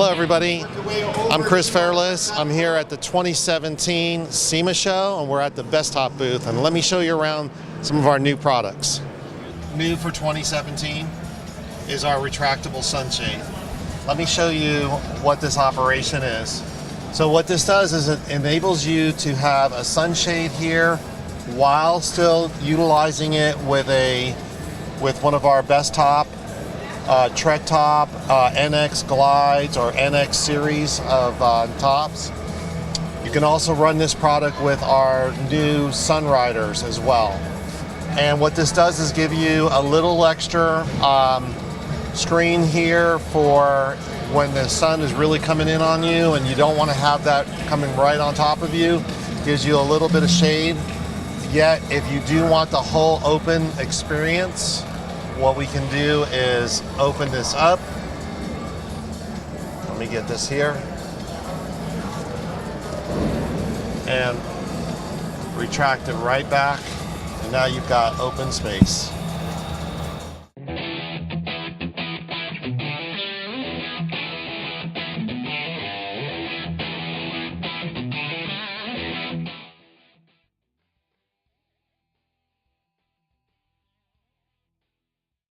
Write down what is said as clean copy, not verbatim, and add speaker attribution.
Speaker 1: Hello everybody, I'm Chris Fairless. I'm here at the 2017 SEMA show and we're at the Bestop booth, and let me show you around some of our new products. New for 2017 is our retractable sunshade. Let me show you what this operation is. So what this does is it enables you to have a sunshade here while still utilizing it with one of our Bestop Trek Top, NX glides or NX series of tops. You can also run this product with our new Sunriders as well. And what this does is give you a little extra screen here for when the sun is really coming in on you and you don't want to have that coming right on top of you. Gives you a little bit of shade. Yet if you do want the whole open experience, what we can do is open this up. Let me get this here. And retract it right back. And now you've got open space.